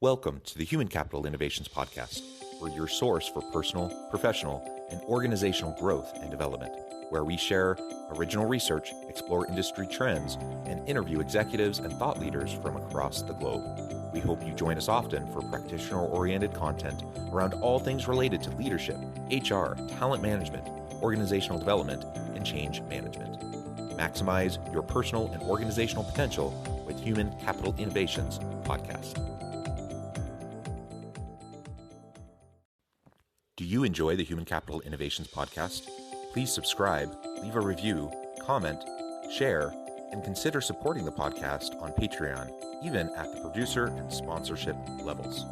Welcome to the Human Capital Innovations Podcast. We're your source for personal, professional, and organizational growth and development, where we share original research, explore industry trends, and interview executives and thought leaders from across the globe. We hope you join us often for practitioner-oriented content around all things related to leadership, HR, talent management, organizational development, and change management. Maximize your personal and organizational potential with Human Capital Innovations Podcast. Do you enjoy the Human Capital Innovations Podcast? Please subscribe, leave a review, comment, share, and consider supporting the podcast on Patreon, even at the producer and sponsorship levels.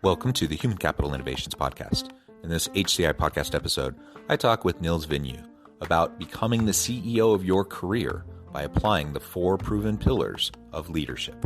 Welcome to the Human Capital Innovations Podcast. In this HCI podcast episode, I talk with Nils Vinje about becoming the CEO of your career by applying the 4 proven pillars of leadership.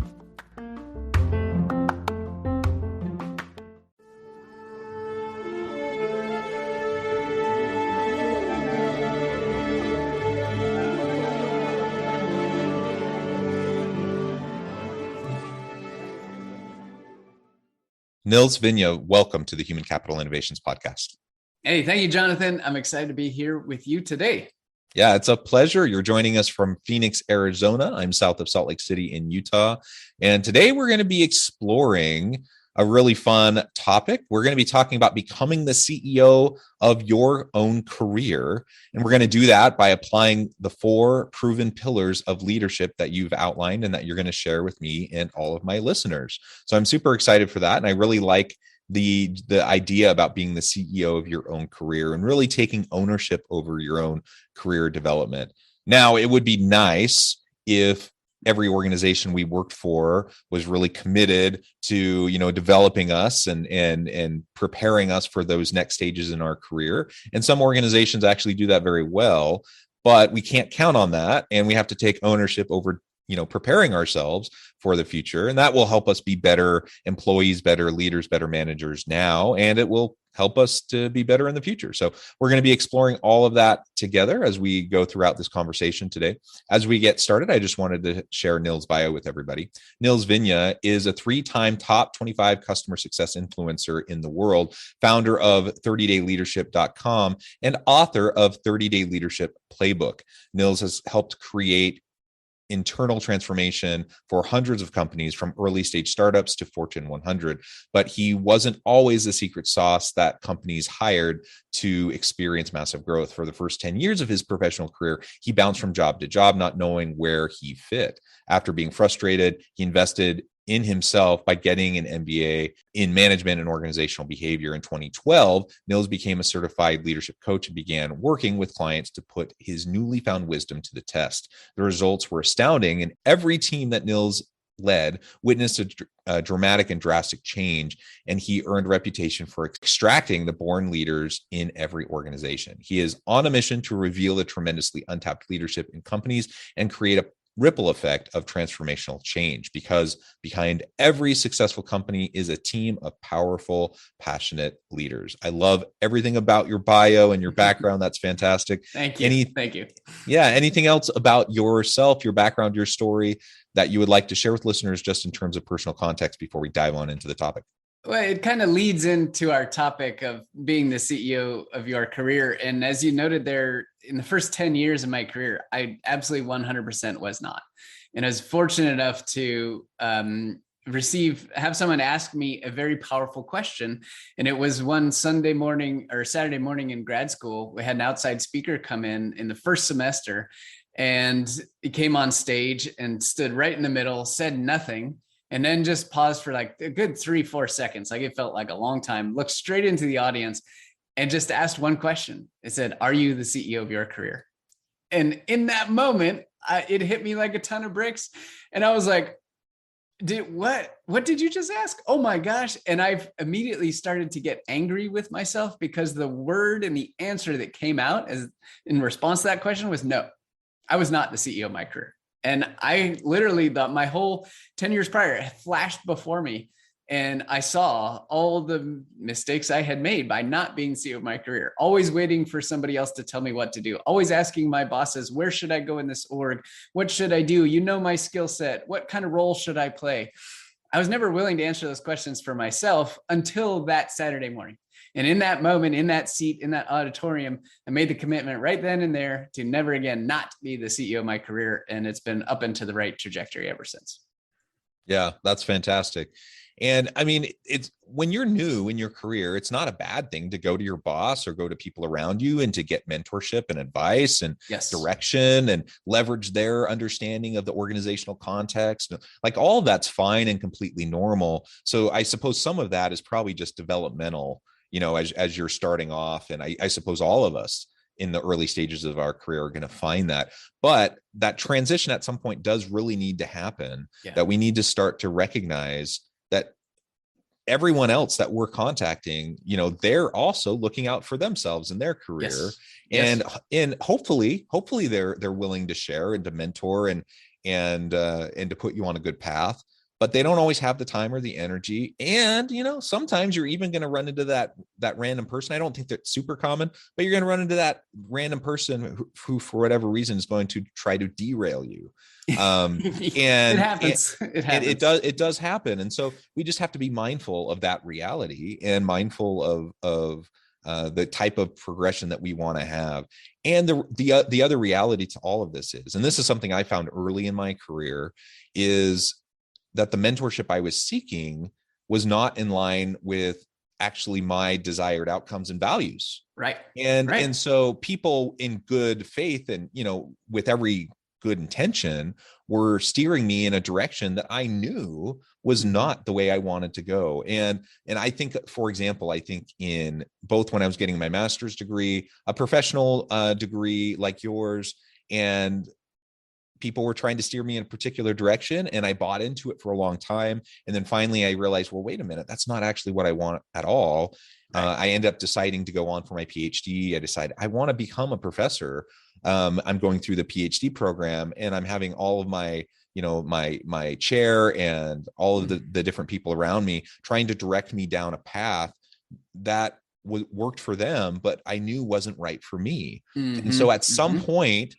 Nils Vinje, welcome to the Human Capital Innovations Podcast. Hey, thank you, Jonathan. I'm excited to be here with you today. Yeah, it's a pleasure. You're joining us from Phoenix, Arizona. I'm south of Salt Lake City in Utah. And today we're going to be exploring a really fun topic. We're going to be talking about becoming the CEO of your own career. And we're going to do that by applying the 4 proven pillars of leadership that you've outlined and that you're going to share with me and all of my listeners. So I'm super excited for that. And I really like the idea about being the CEO of your own career and really taking ownership over your own career development. Now, it would be nice if every organization we worked for was really committed to, developing us and preparing us for those next stages in our career. And some organizations actually do that very well, but we can't count on that. And we have to take ownership over preparing ourselves for the future. And that will help us be better employees, better leaders, better managers now, and it will help us to be better in the future. So we're going to be exploring all of that together as we go throughout this conversation today. As we get started, I just wanted to share Nils' bio with everybody. Nils Vinje is a 3-time top 25 customer success influencer in the world, founder of 30dayleadership.com, and author of 30-Day Leadership Playbook. Nils has helped create internal transformation for hundreds of companies, from early stage startups to Fortune 100. But he wasn't always the secret sauce that companies hired to experience massive growth. For the first 10 years of his professional career, he bounced from job to job, not knowing where he fit. After being frustrated, he invested in himself by getting an MBA in management and organizational behavior. In 2012, Nils became a certified leadership coach and began working with clients to put his newly found wisdom to the test. The results were astounding, and every team that Nils led witnessed a dramatic and drastic change, and he earned a reputation for extracting the born leaders in every organization. He is on a mission to reveal the tremendously untapped leadership in companies and create a ripple effect of transformational change, because behind every successful company is a team of powerful, passionate leaders. I love everything about your bio and your background. That's fantastic. Thank you. Thank you. Yeah. Anything else about yourself, your background, your story that you would like to share with listeners, just in terms of personal context, before we dive on into the topic? Well, it kind of leads into our topic of being the CEO of your career. And as you noted there, in the first 10 years of my career, I absolutely 100% was not. And I was fortunate enough to have someone ask me a very powerful question. And it was one Sunday morning or Saturday morning in grad school. We had an outside speaker come in the first semester, and he came on stage and stood right in the middle, said nothing, and then just paused for like a good 3-4 seconds. Like, it felt like a long time, looked straight into the audience and just asked one question. It said, "Are you the CEO of your career?" And in that moment, it hit me like a ton of bricks. And I was like, what did you just ask? Oh my gosh. And I've immediately started to get angry with myself, because the word and the answer that came out as in response to that question was no. I was not the CEO of my career. And I literally thought my whole 10 years prior flashed before me. And I saw all the mistakes I had made by not being CEO of my career, always waiting for somebody else to tell me what to do, always asking my bosses, where should I go in this org? What should I do? You know my skill set. What kind of role should I play? I was never willing to answer those questions for myself until that Saturday morning. And in that moment, in that seat, in that auditorium, I made the commitment right then and there to never again not be the CEO of my career. And it's been up and to the right trajectory ever since. Yeah, that's fantastic. And I mean, it's when you're new in your career, it's not a bad thing to go to your boss or go to people around you and to get mentorship and advice and direction and leverage their understanding of the organizational context. Like all of that's fine and completely normal. So I suppose some of that is probably just developmental, as you're starting off. And I suppose all of us in the early stages of our career are going to find that. But that transition at some point does really need to happen, that we need to start to recognize that everyone else that we're contacting, they're also looking out for themselves in their career. And hopefully they're willing to share and to mentor and to put you on a good path. But they don't always have the time or the energy. And, sometimes you're even going to run into that random person. I don't think that's super common, but you're going to run into that random person who for whatever reason, is going to try to derail you. And it happens. It does happen. And so we just have to be mindful of that reality and mindful of the type of progression that we want to have. And the other reality to all of this is, and this is something I found early in my career, is that the mentorship I was seeking was not in line with actually my desired outcomes and values. Right. And so people in good faith and, with every good intention were steering me in a direction that I knew was not the way I wanted to go. And I think, for example, in both when I was getting my master's degree, a professional degree like yours, and people were trying to steer me in a particular direction, and I bought into it for a long time. And then finally I realized, well, wait a minute, that's not actually what I want at all. I ended up deciding to go on for my PhD. I decided I want to become a professor. I'm going through the PhD program, and I'm having all of my, my chair and all of the different people around me trying to direct me down a path that worked for them, but I knew wasn't right for me. And so at some point,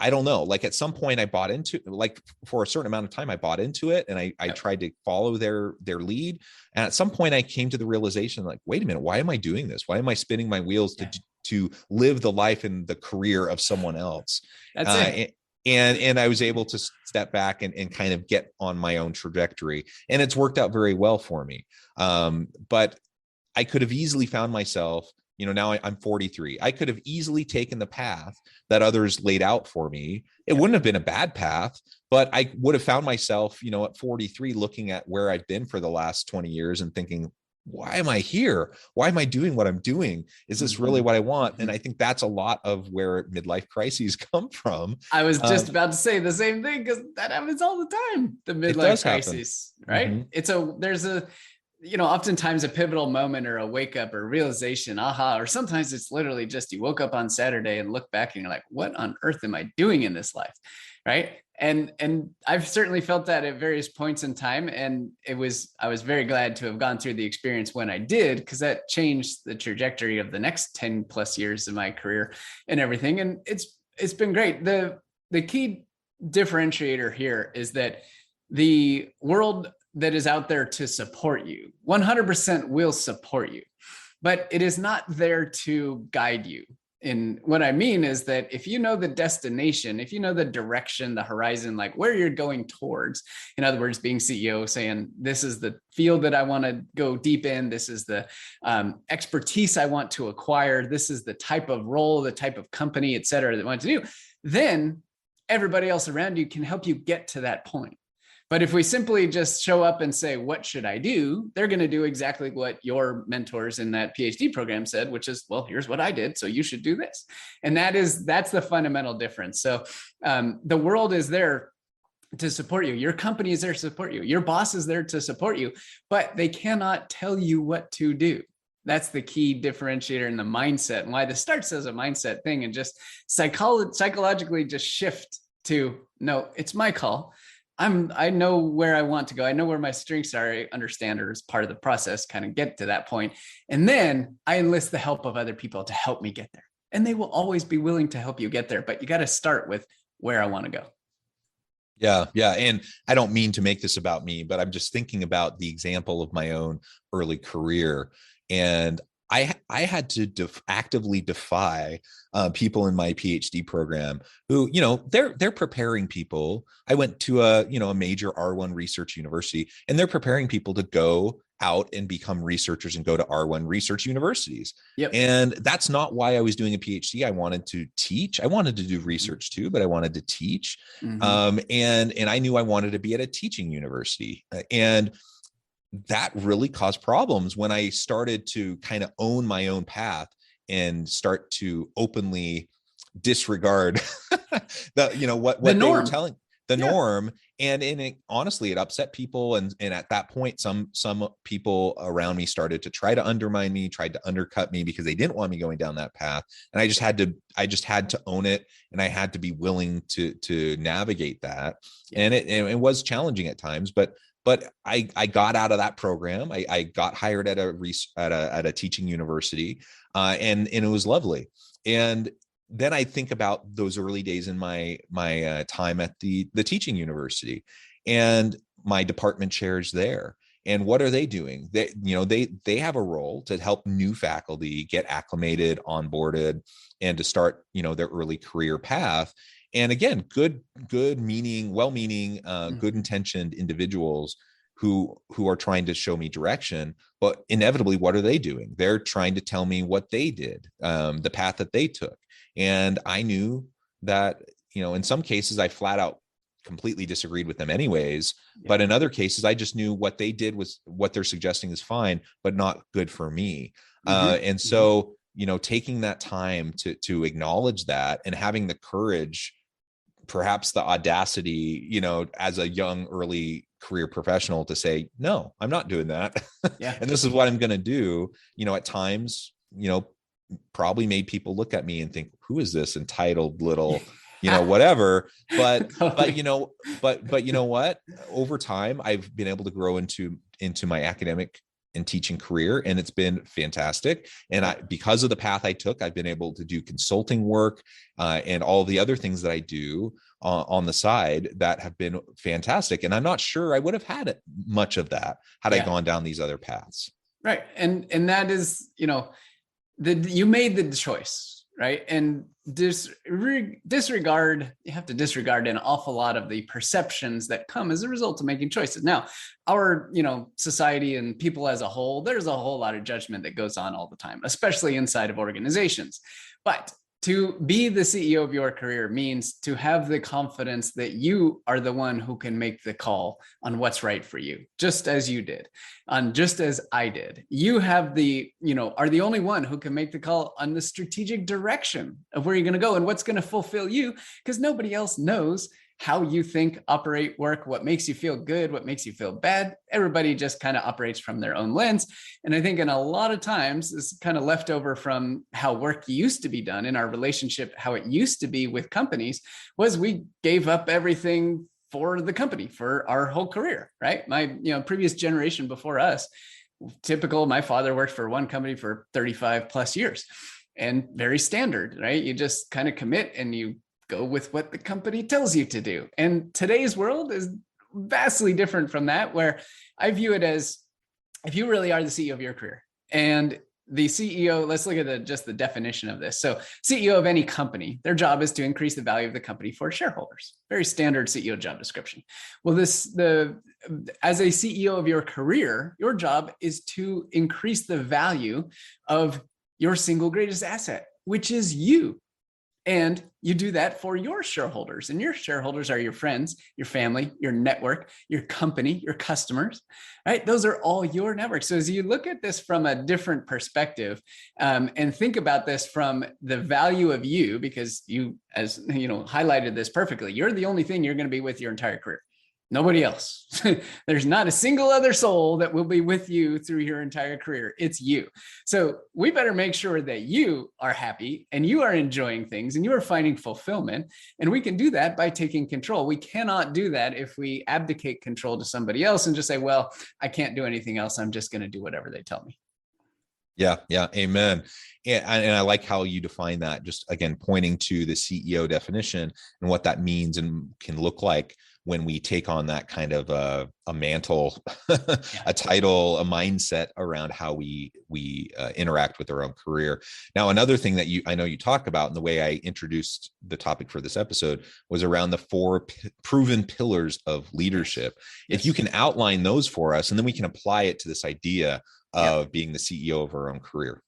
I don't know, like at some point I bought into, like for a certain amount of time, I bought into it, and I tried to follow their lead. And at some point I came to the realization, like, wait a minute, why am I doing this? Why am I spinning my wheels to live the life and the career of someone else? That's it. And I was able to step back and kind of get on my own trajectory, and it's worked out very well for me. But I could have easily found myself, now I'm 43. I could have easily taken the path that others laid out for me. It wouldn't have been a bad path, but I would have found myself, at 43, looking at where I've been for the last 20 years and thinking, why am I here? Why am I doing what I'm doing? Is this really what I want? And I think that's a lot of where midlife crises come from. I was just about to say the same thing, because that happens all the time. The midlife crisis, right? There's oftentimes a pivotal moment or a wake up or realization, aha, or sometimes it's literally just you woke up on Saturday and look back and you're like, what on earth am I doing in this life? Right. And I've certainly felt that at various points in time. And I was very glad to have gone through the experience when I did, because that changed the trajectory of the next 10 plus years of my career and everything. And it's been great. The key differentiator here is that the world that is out there to support you 100% will support you, but it is not there to guide you. And what I mean is that if you know the destination, if you know the direction, the horizon, like where you're going towards, in other words, being CEO, saying, this is the field that I want to go deep in, this is the expertise I want to acquire, this is the type of role, the type of company, et cetera, that I want to do, then everybody else around you can help you get to that point. But if we simply just show up and say, what should I do? They're going to do exactly what your mentors in that PhD program said, which is, well, here's what I did, so you should do this. And that's the fundamental difference. So the world is there to support you. Your company is there to support you. Your boss is there to support you, but they cannot tell you what to do. That's the key differentiator in the mindset, and why this starts as a mindset thing and just psychologically just shift to, no, it's my call. I know where I want to go. I know where my strengths are. I understand, or as part of the process, kind of get to that point. And then I enlist the help of other people to help me get there. And they will always be willing to help you get there. But you got to start with where I want to go. Yeah, yeah. And I don't mean to make this about me, but I'm just thinking about the example of my own early career. And I had to actively defy people in my PhD program who, they're preparing people. I went to a major R1 research university, and they're preparing people to go out and become researchers and go to R1 research universities. Yep. And that's not why I was doing a PhD. I wanted to teach. I wanted to do research too, but I wanted to teach. And I knew I wanted to be at a teaching university. And that really caused problems when I started to kind of own my own path and start to openly disregard what The they were norm. telling the norm. And honestly, it upset people. And at that point, some people around me started to try to undermine me, tried to undercut me because they didn't want me going down that path. And I just had to own it. And I had to be willing to navigate that. And it was challenging at times, but I got out of that program. I got hired at a teaching university, and it was lovely. And then I think about those early days in my time at the teaching university, and my department chairs there. And what are they doing? They have a role to help new faculty get acclimated, onboarded, and to start their early career path. And again, good meaning, well-meaning, good intentioned individuals who are trying to show me direction. But inevitably, what are they doing? They're trying to tell me what they did, the path that they took. And I knew that, in some cases I flat out completely disagreed with them anyways. But in other cases, I just knew what they did was what they're suggesting is fine, but not good for me. And so, taking that time to acknowledge that and having the courage, perhaps the audacity, as a young early career professional to say, no, I'm not doing that. And this is what I'm going to do, at times, probably made people look at me and think, who is this entitled little, whatever. But you know what? Over time, I've been able to grow into my academic and teaching career, and it's been fantastic. And because of the path I took, I've been able to do consulting work and all the other things that I do on the side that have been fantastic. And I'm not sure I would have had much of that had I gone down these other paths. Right. And that is, you made the choice, right? And disregard, you have to disregard an awful lot of the perceptions that come as a result of making choices. Now, our, society and people as a whole, there's a whole lot of judgment that goes on all the time, especially inside of organizations. But to be the CEO of your career means to have the confidence that you are the one who can make the call on what's right for you, just as you did, just as I did. You have are the only one who can make the call on the strategic direction of where you're going to go and what's going to fulfill you, because nobody else knows how you think, operate, work, what makes you feel good, what makes you feel bad. Everybody just kind of operates from their own lens. And I think in a lot of times, this is kind of left over from how work used to be done in our relationship, how it used to be with companies, was we gave up everything for the company for our whole career, right? My previous generation before us, typical, my father worked for one company for 35 plus years, and very standard, right? You just kind of commit and you go with what the company tells you to do. And today's world is vastly different from that, where I view it as, if you really are the CEO of your career, and the CEO, let's look at just the definition of this. So CEO of any company, their job is to increase the value of the company for shareholders. Very standard CEO job description. Well, as a CEO of your career, your job is to increase the value of your single greatest asset, which is you. And you do that for your shareholders, and your shareholders are your friends, your family, your network, your company, your customers, right? Those are all your networks. So as you look at this from a different perspective, and think about this from the value of you, because you, as highlighted this perfectly, you're the only thing you're going to be with your entire career. Nobody else. There's not a single other soul that will be with you through your entire career. It's you. So we better make sure that you are happy and you are enjoying things and you are finding fulfillment. And we can do that by taking control. We cannot do that if we abdicate control to somebody else and just say, well, I can't do anything else. I'm just going to do whatever they tell me. Yeah, yeah, amen. And I like how you define that, just again, pointing to the CEO definition and what that means and can look like when we take on that kind of a mantle, a title, a mindset around how we interact with our own career. Now, another thing that I know you talk about, and the way I introduced the topic for this episode, was around the 4 proven pillars of leadership. If you can outline those for us, and then we can apply it to this idea of being the CEO of our own career.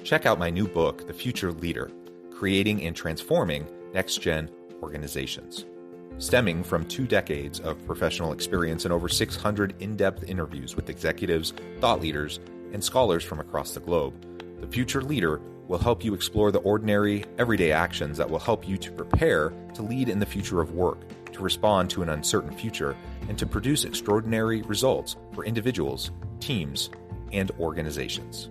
Check out my new book, The Future Leader, Creating and Transforming Next-Gen Organizations. Stemming from 2 decades of professional experience and over 600 in-depth interviews with executives, thought leaders, and scholars from across the globe, The Future Leader will help you explore the ordinary, everyday actions that will help you to prepare to lead in the future of work, to respond to an uncertain future, and to produce extraordinary results for individuals, teams, and organizations.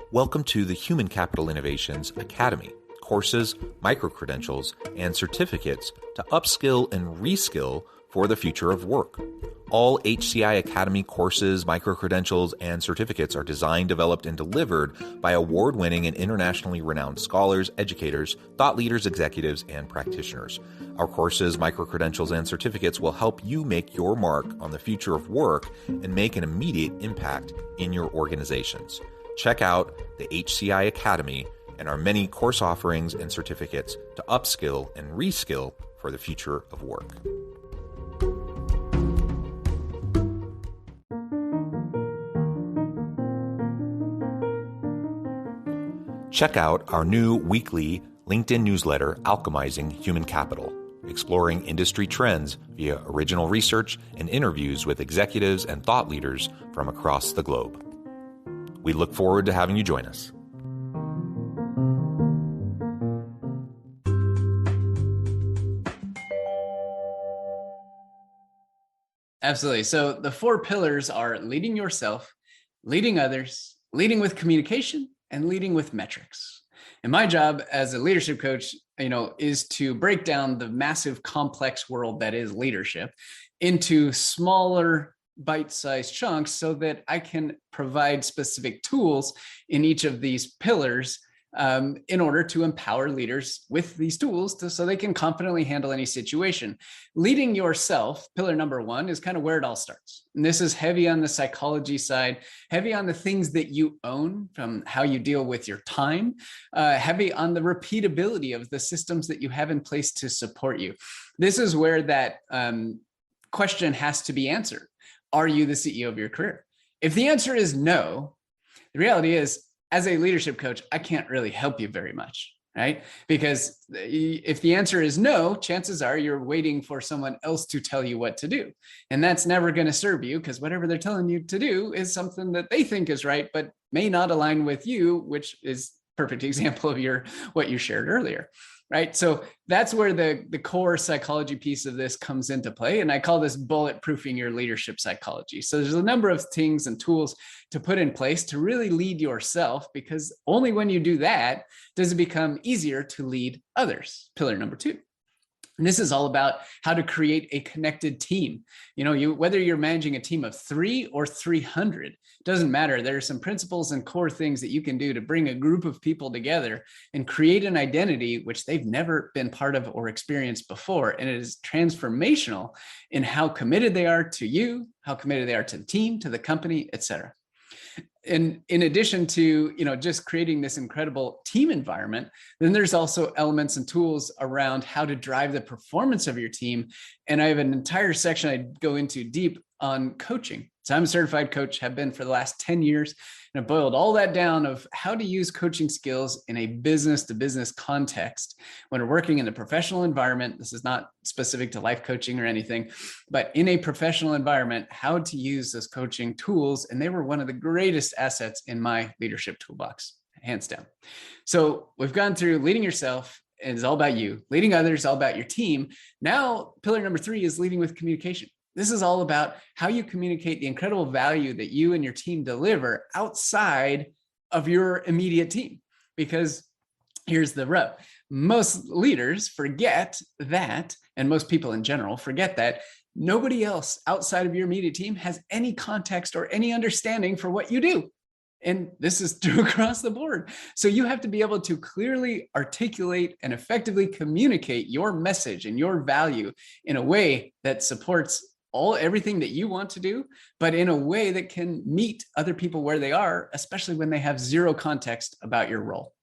Welcome to the Human Capital Innovations Academy. Courses, micro-credentials, and certificates to upskill and reskill for the future of work. All HCI Academy courses, micro-credentials, and certificates are designed, developed, and delivered by award-winning and internationally renowned scholars, educators, thought leaders, executives, and practitioners. Our courses, micro-credentials, and certificates will help you make your mark on the future of work and make an immediate impact in your organizations. Check out the HCI Academy and our many course offerings and certificates to upskill and reskill for the future of work. Check out our new weekly LinkedIn newsletter, Alchemizing Human Capital, exploring industry trends via original research and interviews with executives and thought leaders from across the globe. We look forward to having you join us. Absolutely. So the 4 pillars are leading yourself, leading others, leading with communication, and leading with metrics. And my job as a leadership coach, is to break down the massive, complex world that is leadership into smaller, bite-sized chunks so that I can provide specific tools in each of these pillars in order to empower leaders with these tools so they can confidently handle any situation. Leading yourself, pillar number 1, is kind of where it all starts. And this is heavy on the psychology side, heavy on the things that you own, from how you deal with your time, heavy on the repeatability of the systems that you have in place to support you. This is where that question has to be answered. Are you the CEO of your career? If the answer is no, the reality is, as a leadership coach, I can't really help you very much, right? Because if the answer is no, chances are you're waiting for someone else to tell you what to do. And that's never going to serve you, because whatever they're telling you to do is something that they think is right, but may not align with you, which is a perfect example of what you shared earlier. Right. So that's where the core psychology piece of this comes into play. And I call this bulletproofing your leadership psychology. So there's a number of things and tools to put in place to really lead yourself, because only when you do that does it become easier to lead others. Pillar number 2. And this is all about how to create a connected team. Whether you're managing a team of 3 or 300, doesn't matter. There are some principles and core things that you can do to bring a group of people together and create an identity which they've never been part of or experienced before. And it is transformational in how committed they are to you, how committed they are to the team, to the company, et cetera. And in addition to, just creating this incredible team environment, then there's also elements and tools around how to drive the performance of your team. And I have an entire section I go into deep on coaching. So I'm a certified coach, have been for the last 10 years. And I boiled all that down of how to use coaching skills in a business to business context when we're working in a professional environment. This is not specific to life coaching or anything, but in a professional environment, how to use those coaching tools. And they were one of the greatest assets in my leadership toolbox, hands down. So we've gone through leading yourself, and it's all about you. Leading others, all about your team. Now, pillar number 3 is leading with communication. This is all about how you communicate the incredible value that you and your team deliver outside of your immediate team. Because here's the rub. Most leaders forget that, and most people in general forget that nobody else outside of your immediate team has any context or any understanding for what you do. And this is true across the board. So you have to be able to clearly articulate and effectively communicate your message and your value in a way that supports everything that you want to do, but in a way that can meet other people where they are, especially when they have zero context about your role.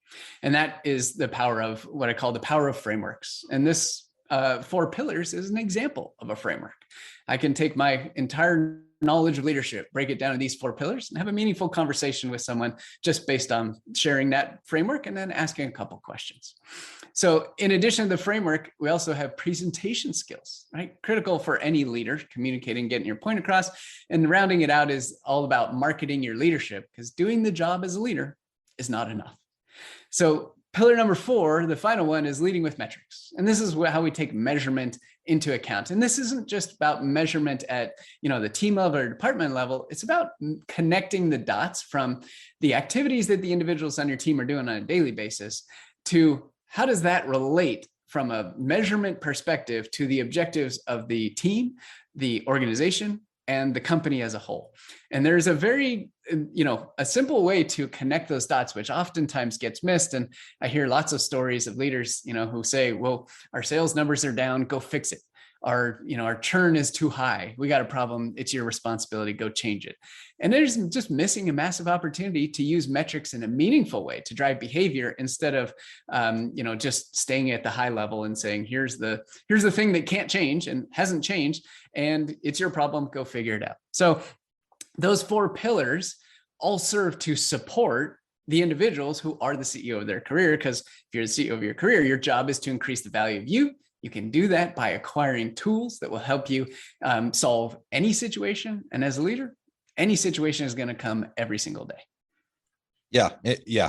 And that is the power of what I call the power of frameworks. And this 4 pillars is an example of a framework. I can take my entire knowledge of leadership, break it down to these 4 pillars, and have a meaningful conversation with someone just based on sharing that framework and then asking a couple questions. So in addition to the framework, we also have presentation skills, right? Critical for any leader, communicating, getting your point across, and rounding it out is all about marketing your leadership, because doing the job as a leader is not enough. So pillar number 4, the final one, is leading with metrics. And this is how we take measurement into account. And this isn't just about measurement at, the team level or department level. It's about connecting the dots from the activities that the individuals on your team are doing on a daily basis to how does that relate from a measurement perspective to the objectives of the team, the organization, and the company as a whole. And there's a very, a simple way to connect those dots, which oftentimes gets missed. And I hear lots of stories of leaders, who say, well, our sales numbers are down, go fix it. Our churn is too high. We got a problem. It's your responsibility. Go change it. And there's just missing a massive opportunity to use metrics in a meaningful way to drive behavior instead of, just staying at the high level and saying, here's the thing that can't change and hasn't changed, and it's your problem. Go figure it out. So those 4 pillars all serve to support the individuals who are the CEO of their career. Because if you're the CEO of your career, your job is to increase the value of you. You can do that by acquiring tools that will help you solve any situation. And as a leader, any situation is going to come every single day. Yeah.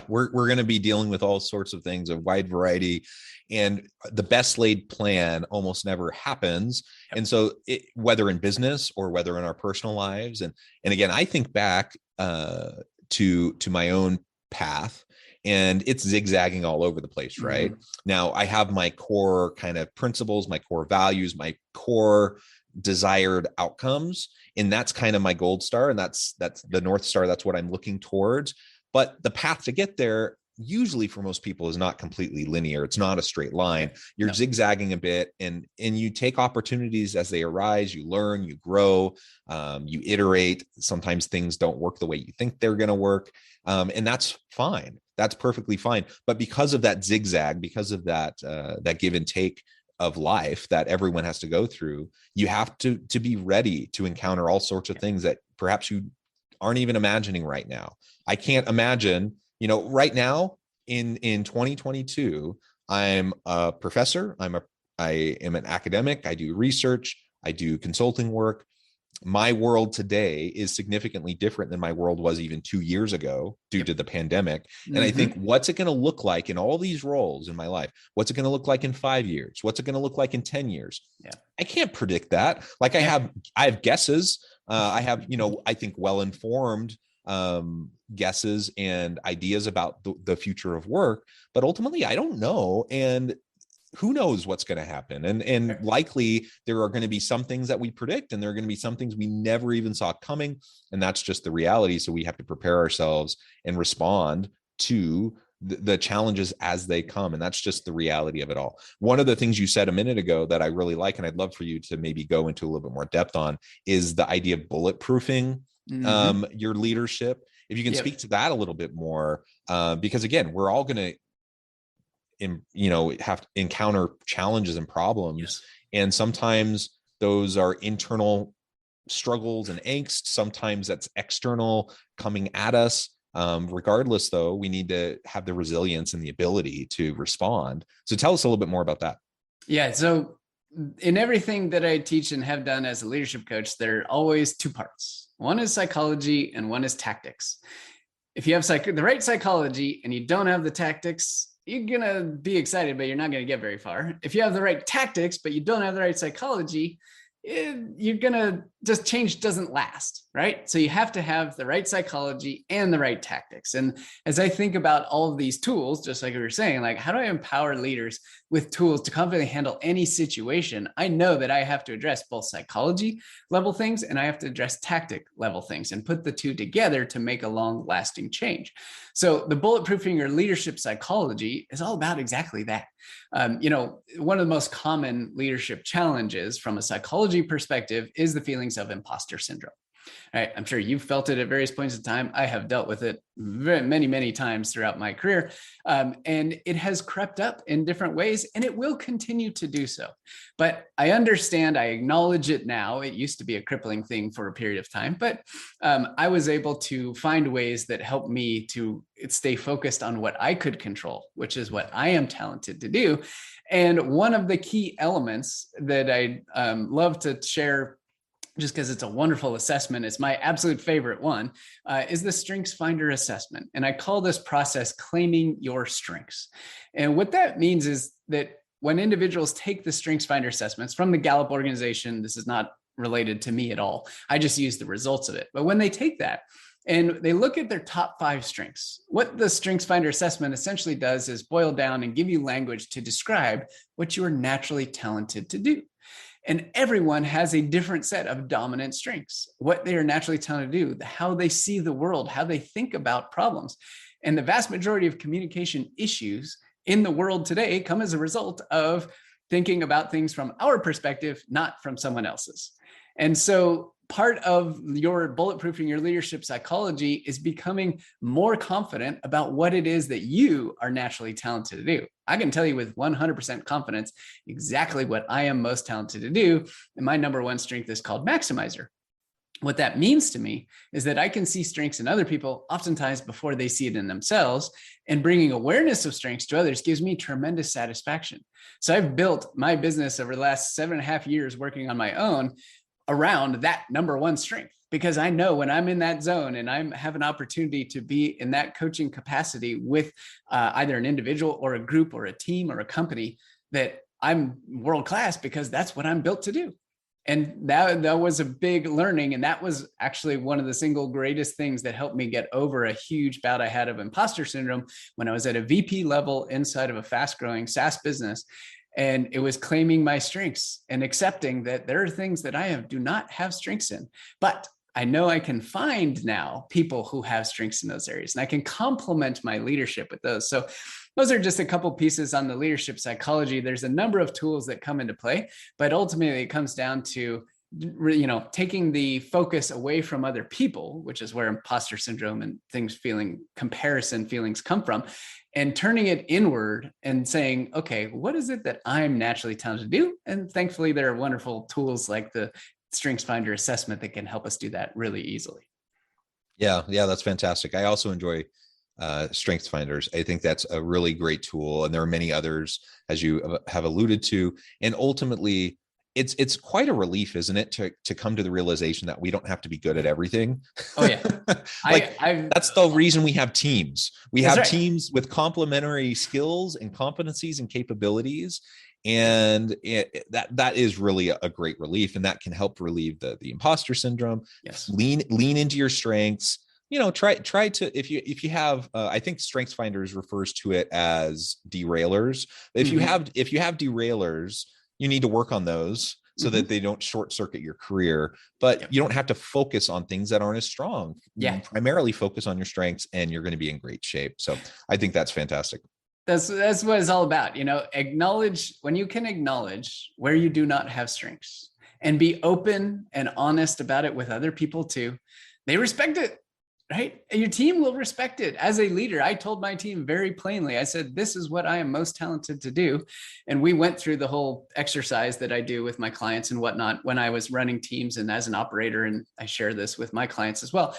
We're going to be dealing with all sorts of things, a wide variety, and the best laid plan almost never happens. Yep. And so whether in business or whether in our personal lives. And again, I think back to my own path, and it's zigzagging all over the place, right? Mm-hmm. Now I have my core kind of principles, my core values, my core desired outcomes. And that's kind of my gold star. And that's the North Star. That's what I'm looking towards. But the path to get there, usually for most people, is not completely linear. It's not a straight line. You're zigzagging a bit, and you take opportunities as they arise. You learn, you grow, you iterate. Sometimes things don't work the way you think they're going to work. And that's fine. That's perfectly fine. But because of that zigzag, because of that give and take of life that everyone has to go through, you have to be ready to encounter all sorts of things that perhaps you aren't even imagining right now. I can't imagine, right now in 2022, I'm a professor. I am an academic. I do research. I do consulting work. My world today is significantly different than my world was even 2 years ago due to the pandemic. And I think, what's it going to look like in all these roles in my life? What's it going to look like in 5 years? What's it going to look like in 10 years? Yeah. I can't predict that. Like I have guesses. I have, I think well-informed guesses and ideas about the future of work, but ultimately I don't know. And who knows what's going to happen? And likely there are going to be some things that we predict, and there are going to be some things we never even saw coming. And that's just the reality. So we have to prepare ourselves and respond to the challenges as they come. And that's just the reality of it all. One of the things you said a minute ago that I really like, and I'd love for you to maybe go into a little bit more depth on, is the idea of bulletproofing your leadership. If you can speak to that a little bit more, because again, we're all going to have to encounter challenges and problems. Yes. And sometimes those are internal struggles and angst. Sometimes that's external coming at us. Regardless, though, we need to have the resilience and the ability to respond. So tell us a little bit more about that. Yeah. So in everything that I teach and have done as a leadership coach, there are always two parts. One is psychology and one is tactics. If you have the right psychology and you don't have the tactics, you're going to be excited, but you're not going to get very far. If you have the right tactics, but you don't have the right psychology, you're going to just change doesn't last, right? So you have to have the right psychology and the right tactics. And as I think about all of these tools, just like we were saying, like, how do I empower leaders with tools to confidently handle any situation? I know that I have to address both psychology level things and I have to address tactic level things and put the two together to make a long lasting change. So the bulletproofing your leadership psychology is all about exactly that. One of the most common leadership challenges from a psychology perspective is the feelings of imposter syndrome. Right. I'm sure you've felt it at various points in time. I have dealt with it many, many times throughout my career. And it has crept up in different ways and it will continue to do so. But I understand, I acknowledge it now. It used to be a crippling thing for a period of time, but I was able to find ways that helped me to stay focused on what I could control, which is what I am talented to do. And one of the key elements that I love to share, just because it's a wonderful assessment, it's my absolute favorite one, is the Strengths Finder assessment. And I call this process claiming your strengths. And what that means is that when individuals take the Strengths Finder assessments from the Gallup organization, this is not related to me at all. I just use the results of it. But when they take that and they look at their top 5 strengths, what the Strengths Finder assessment essentially does is boil down and give you language to describe what you are naturally talented to do. And everyone has a different set of dominant strengths, what they are naturally talented to do, how they see the world, how they think about problems. And the vast majority of communication issues in the world today come as a result of thinking about things from our perspective, not from someone else's. And so part of your bulletproofing your leadership psychology is becoming more confident about what it is that you are naturally talented to do. I can tell you with 100% confidence exactly what I am most talented to do. And my number one strength is called maximizer. What that means to me is that I can see strengths in other people oftentimes before they see it in themselves, and bringing awareness of strengths to others gives me tremendous satisfaction. So I've built my business over the last 7.5 years working on my own around that number one strength, because I know when I'm in that zone and I have an opportunity to be in that coaching capacity with either an individual or a group or a team or a company, that I'm world-class because that's what I'm built to do. And that was a big learning. And that was actually one of the single greatest things that helped me get over a huge bout I had of imposter syndrome when I was at a VP level inside of a fast-growing SaaS business. And it was claiming my strengths and accepting that there are things that I do not have strengths in, but I know I can find now people who have strengths in those areas, and I can complement my leadership with those. So those are just a couple pieces on the leadership psychology. There's a number of tools that come into play, but ultimately it comes down to taking the focus away from other people, which is where imposter syndrome and comparison feelings come from, and turning it inward and saying, okay, what is it that I'm naturally talented to do? And thankfully, there are wonderful tools like the Strengths Finder assessment that can help us do that really easily. Yeah, that's fantastic. I also enjoy Strengths Finders. I think that's a really great tool. And there are many others, as you have alluded to. And ultimately, it's quite a relief, isn't it, to come to the realization that we don't have to be good at everything. Oh yeah. That's the reason we have teams. We have right. teams with complementary skills and competencies and capabilities. And that is really a great relief. And that can help relieve the imposter syndrome. Yes. Lean into your strengths. Try to, if you have, I think Strengths Finders refers to it as derailers. If you have derailers, you need to work on those so that they don't short circuit your career, but you don't have to focus on things that aren't as strong. Yeah. Primarily focus on your strengths and you're going to be in great shape. So I think that's fantastic. That's what it's all about. When you can acknowledge where you do not have strengths and be open and honest about it with other people too, they respect it. right? And your team will respect it. As a leader, I told my team very plainly, I said, this is what I am most talented to do. And we went through the whole exercise that I do with my clients and whatnot when I was running teams and as an operator. And I share this with my clients as well.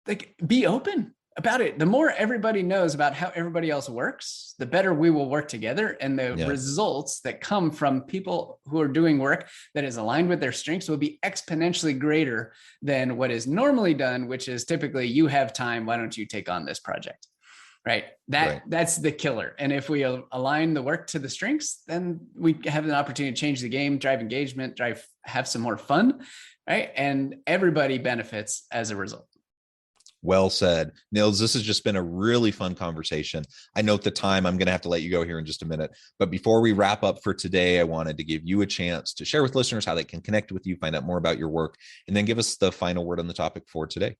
Like, be open about it. The more everybody knows about how everybody else works, the better we will work together. And the results that come from people who are doing work that is aligned with their strengths will be exponentially greater than what is normally done, which is typically, you have time, why don't you take on this project? Right. That's the killer. And if we align the work to the strengths, then we have an opportunity to change the game, drive engagement, have some more fun. Right. And everybody benefits as a result. Well said. Nils, this has just been a really fun conversation. I note the time. I'm going to have to let you go here in just a minute. But before we wrap up for today, I wanted to give you a chance to share with listeners how they can connect with you, find out more about your work, and then give us the final word on the topic for today.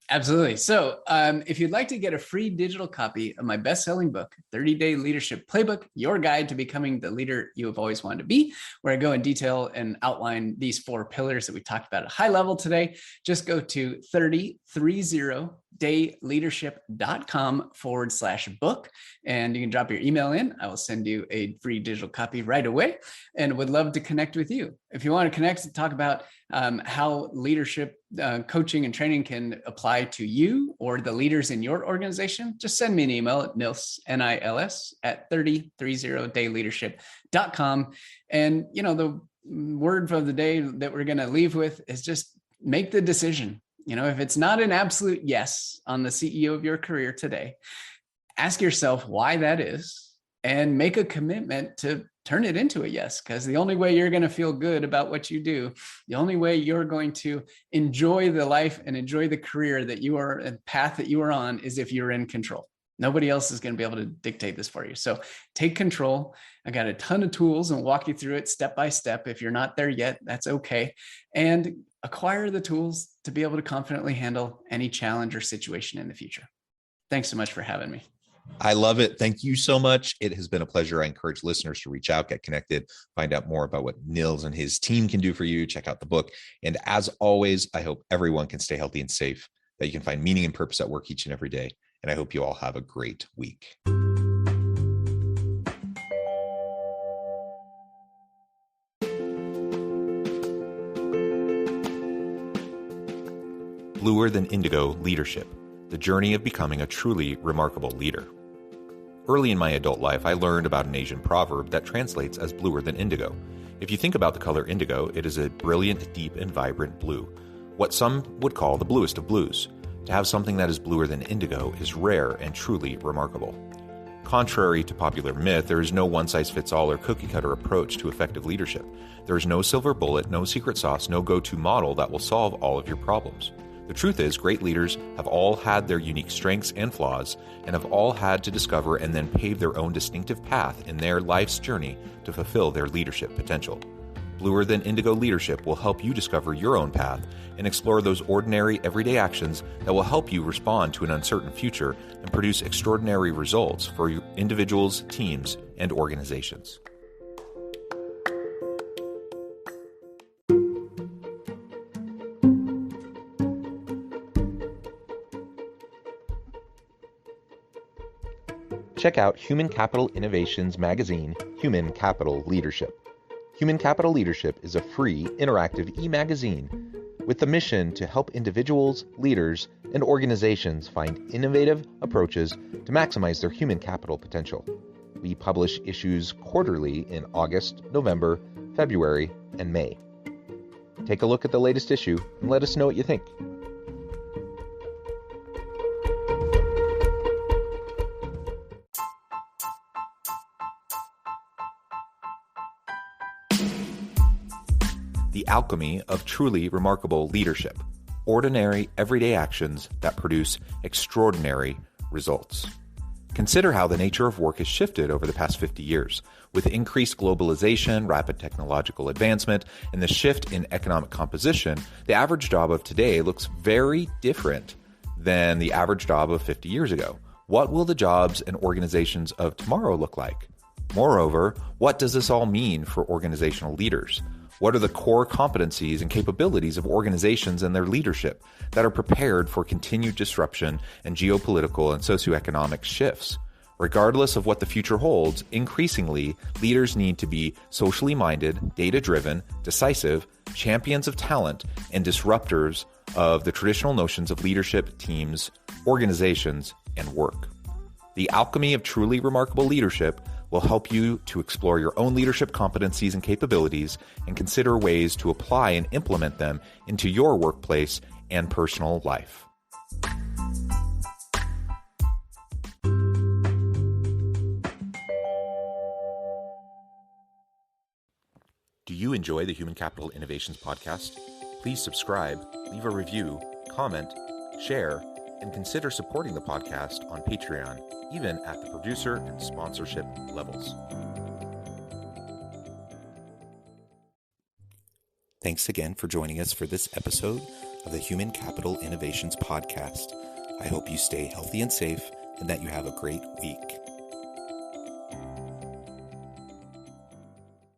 Absolutely. So if you'd like to get a free digital copy of my best-selling book, 30-Day Leadership Playbook, Your Guide to Becoming the Leader You Have Always Wanted to Be, where I go in detail and outline these 4 pillars that we talked about at a high level today, just go to 3030dayleadership.com/book, and you can drop your email in. I will send you a free digital copy right away and would love to connect with you. If you want to connect and talk about how leadership coaching and training can apply to you or the leaders in your organization, just send me an email at nils, N-I-L-S, at 3030dayleadership.com. And, the word of the day that we're going to leave with is just make the decision. If it's not an absolute yes on the CEO of your career today, ask yourself why that is and make a commitment to turn it into a yes, because the only way you're going to feel good about what you do, the only way you're going to enjoy the life and enjoy the career that you are and path that you are on is if you're in control. Nobody else is going to be able to dictate this for you. So take control. I got a ton of tools and walk you through it step by step. If you're not there yet, that's okay. And acquire the tools to be able to confidently handle any challenge or situation in the future. Thanks so much for having me. I love it. Thank you so much. It has been a pleasure. I encourage listeners to reach out, get connected, find out more about what Nils and his team can do for you. Check out the book. And as always, I hope everyone can stay healthy and safe, that you can find meaning and purpose at work each and every day. And I hope you all have a great week. Bluer Than Indigo Leadership: The Journey of Becoming a Truly Remarkable Leader. Early in my adult life, I learned about an Asian proverb that translates as bluer than indigo. If you think about the color indigo, it is a brilliant, deep, and vibrant blue, what some would call the bluest of blues. To have something that is bluer than indigo is rare and truly remarkable. Contrary to popular myth, there is no one-size-fits-all or cookie-cutter approach to effective leadership. There is no silver bullet, no secret sauce, no go-to model that will solve all of your problems. The truth is, great leaders have all had their unique strengths and flaws, and have all had to discover and then pave their own distinctive path in their life's journey to fulfill their leadership potential. Bluer Than Indigo Leadership will help you discover your own path and explore those ordinary, everyday actions that will help you respond to an uncertain future and produce extraordinary results for individuals, teams, and organizations. Check out Human Capital Innovations magazine, Human Capital Leadership. Human Capital Leadership is a free, interactive e-magazine with the mission to help individuals, leaders, and organizations find innovative approaches to maximize their human capital potential. We publish issues quarterly in August, November, February, and May. Take a look at the latest issue and let us know what you think. The Alchemy of Truly Remarkable Leadership: Ordinary, Everyday Actions that Produce Extraordinary Results. Consider how the nature of work has shifted over the past 50 years. With increased globalization, rapid technological advancement, and the shift in economic composition, the average job of today looks very different than the average job of 50 years ago. What will the jobs and organizations of tomorrow look like? Moreover, what does this all mean for organizational leaders? What are the core competencies and capabilities of organizations and their leadership that are prepared for continued disruption and geopolitical and socioeconomic shifts? Regardless of what the future holds, increasingly, leaders need to be socially minded, data-driven, decisive, champions of talent, and disruptors of the traditional notions of leadership, teams, organizations, and work. The alchemy of truly remarkable leadership will help you to explore your own leadership competencies and capabilities and consider ways to apply and implement them into your workplace and personal life. Do you enjoy the Human Capital Innovations podcast? Please subscribe, leave a review, comment, share, and consider supporting the podcast on Patreon, even at the producer and sponsorship levels. Thanks again for joining us for this episode of the Human Capital Innovations podcast. I hope you stay healthy and safe and that you have a great week.